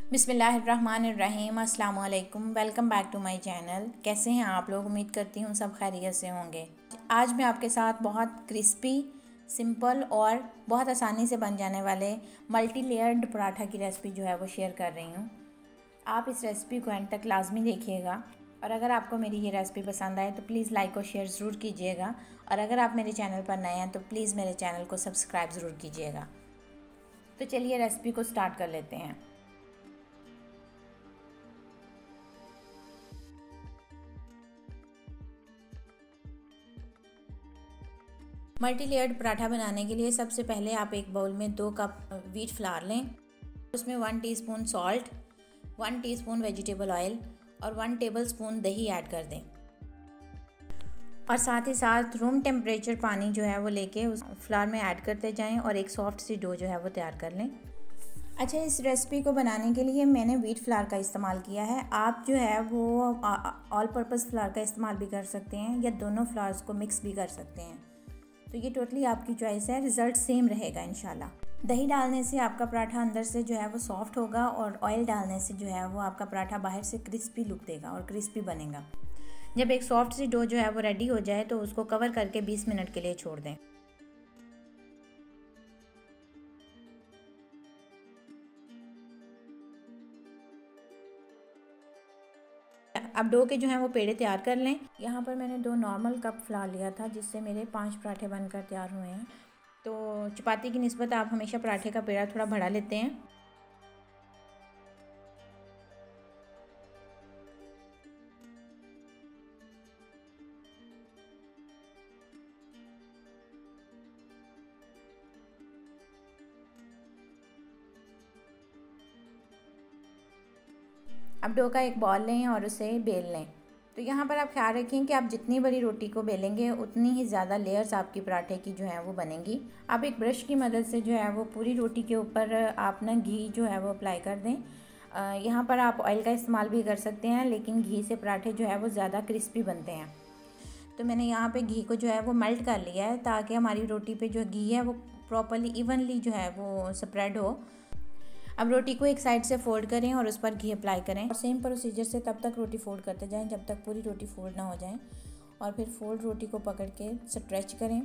बिस्मिल्लाहिर्रहमानिर्रहीम। अस्सलाम वालेकुम। Welcome back to my channel. कैसे हैं आप लोग? उम्मीद करती हूँ सब खैरियत से होंगे। आज मैं आपके साथ बहुत क्रिस्पी, सिंपल और बहुत आसानी से बन जाने वाले मल्टी लेयर्ड पराठा की रेसिपी जो है वो शेयर कर रही हूँ। आप इस रेसिपी को एंड तक लाजमी देखिएगा और अगर आपको मेरी ये रेसिपी पसंद आए तो प्लीज़ लाइक और शेयर ज़रूर कीजिएगा और अगर आप मेरे चैनल पर नए हैं तो प्लीज़ मेरे चैनल को सब्सक्राइब ज़रूर कीजिएगा। तो चलिए रेसिपी को स्टार्ट कर लेते हैं। मल्टी लेयर्ड पराठा बनाने के लिए सबसे पहले आप एक बाउल में 2 कप व्हीट फ्लावर लें। उसमें 1 teaspoon salt, 1 teaspoon vegetable oil और 1 टेबलस्पून दही ऐड कर दें और साथ ही साथ रूम टेम्परेचर पानी जो है वो लेके उस फ्लावर में ऐड करते जाएं और एक सॉफ्ट सी डो जो है वो तैयार कर लें। अच्छा, इस रेसिपी को बनाने के लिए मैंने व्हीट फ्लावर का इस्तेमाल किया है। आप जो है वो ऑल पर्पस फ्लावर का इस्तेमाल भी कर सकते हैं या दोनों फ्लावर्स को मिक्स भी कर सकते हैं। तो ये टोटली आपकी चॉइस है, रिज़ल्ट सेम रहेगा इंशाल्लाह। दही डालने से आपका पराठा अंदर से जो है वो सॉफ्ट होगा और ऑयल डालने से जो है वो आपका पराठा बाहर से क्रिस्पी लुक देगा और क्रिस्पी बनेगा। जब एक सॉफ्ट सी डो जो है वो रेडी हो जाए तो उसको कवर करके 20 मिनट के लिए छोड़ दें। अब डो के जो हैं वो पेड़े तैयार कर लें। यहाँ पर मैंने 2 नॉर्मल कप फ्लावर लिया था जिससे मेरे 5 पराठे बनकर तैयार हुए हैं। तो चपाती की निस्बत आप हमेशा पराठे का पेड़ा थोड़ा बढ़ा लेते हैं। अब डो का एक बॉल लें और उसे बेल लें। तो यहाँ पर आप ख्याल रखें कि आप जितनी बड़ी रोटी को बेलेंगे उतनी ही ज़्यादा लेयर्स आपकी पराठे की जो है वो बनेंगी। आप एक ब्रश की मदद से जो है वो पूरी रोटी के ऊपर आप ना घी जो है वो अप्लाई कर दें। यहाँ पर आप ऑयल का इस्तेमाल भी कर सकते हैं लेकिन घी से पराठे जो है वो ज़्यादा क्रिस्पी बनते हैं। तो मैंने यहाँ पे घी को जो है वो मेल्ट कर लिया है ताकि हमारी रोटी पे जो घी है वो प्रॉपरली इवनली जो है वो स्प्रेड हो। अब रोटी को एक साइड से फोल्ड करें और उस पर घी अप्लाई करें और सेम प्रोसीजर से तब तक रोटी फोल्ड करते जाएं जब तक पूरी रोटी फोल्ड ना हो जाए और फिर फोल्ड रोटी को पकड़ के स्ट्रेच करें।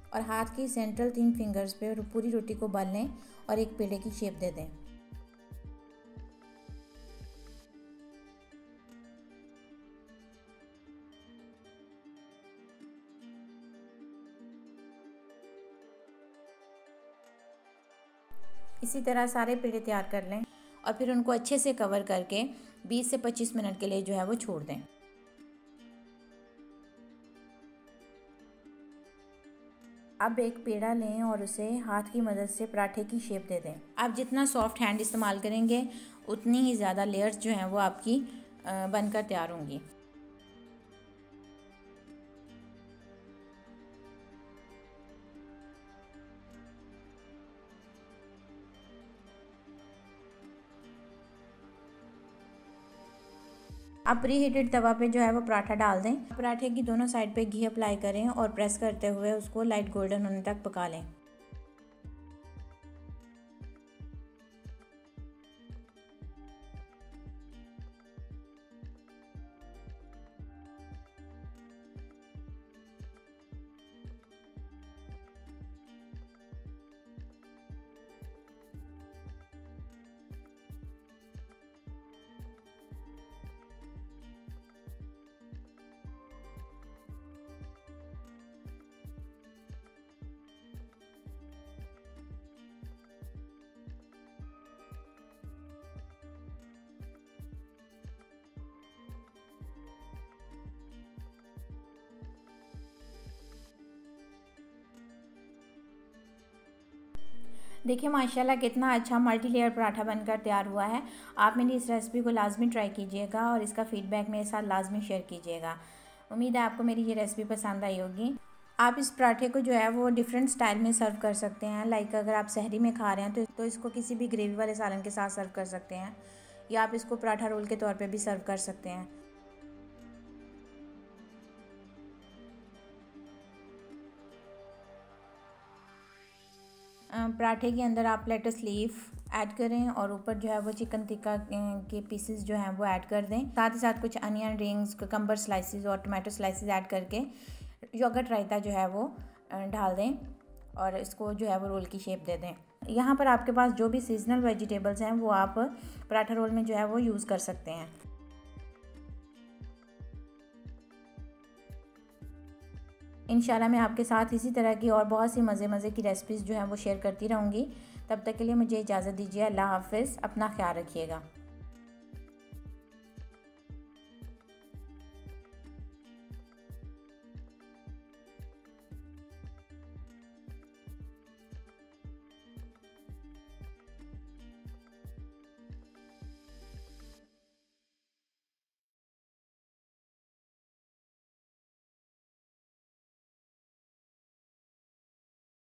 और हाथ की सेंट्रल 3 फिंगर्स पे पूरी रोटी को बांध लें और एक पेड़े की शेप दे दें। इसी तरह सारे पेड़े तैयार कर लें और फिर उनको अच्छे से कवर करके 20 से 25 मिनट के लिए जो है वो छोड़ दें। अब एक पेड़ा लें और उसे हाथ की मदद से पराठे की शेप दे दें। आप जितना सॉफ्ट हैंड इस्तेमाल करेंगे उतनी ही ज़्यादा लेयर्स जो हैं वो आपकी बनकर तैयार होंगी। आप प्री हीटेड तवा पे जो है वो पराठा डाल दें। पराठे की दोनों साइड पे घी अप्लाई करें और प्रेस करते हुए उसको लाइट गोल्डन होने तक पका लें। देखिए माशाल्लाह कितना अच्छा मल्टी लेयर पराठा बनकर तैयार हुआ है। आप मेरी इस रेसिपी को लाजमी ट्राई कीजिएगा और इसका फ़ीडबैक मेरे साथ लाजमी शेयर कीजिएगा। उम्मीद है आपको मेरी ये रेसिपी पसंद आई होगी। आप इस पराठे को जो है वो डिफरेंट स्टाइल में सर्व कर सकते हैं। लाइक अगर आप सहरी में खा रहे हैं तो इसको किसी भी ग्रेवी वाले सालन के साथ सर्व कर सकते हैं, या आप इसको पराठा रोल के तौर पे भी सर्व कर सकते हैं। पराठे के अंदर आप लेटस लीफ ऐड करें और ऊपर जो है वो चिकन टिक्का के पीसेस जो हैं वो ऐड कर दें। साथ ही साथ कुछ अनियन रिंग्स, ककम्बर स्लाइसेस और टमाटो स्लाइसेस ऐड करके योगर्ट रायता जो है वो डाल दें और इसको जो है वो रोल की शेप दे दें। यहाँ पर आपके पास जो भी सीजनल वेजिटेबल्स हैं वो आप पराठा रोल में जो है वो यूज़ कर सकते हैं। इंशाल्लाह मैं आपके साथ इसी तरह की और बहुत सी मज़े की रेसिपीज़ जो हैं वो शेयर करती रहूँगी। तब तक के लिए मुझे इजाज़त दीजिए। अल्लाह हाफ़िज़। अपना ख्याल रखिएगा।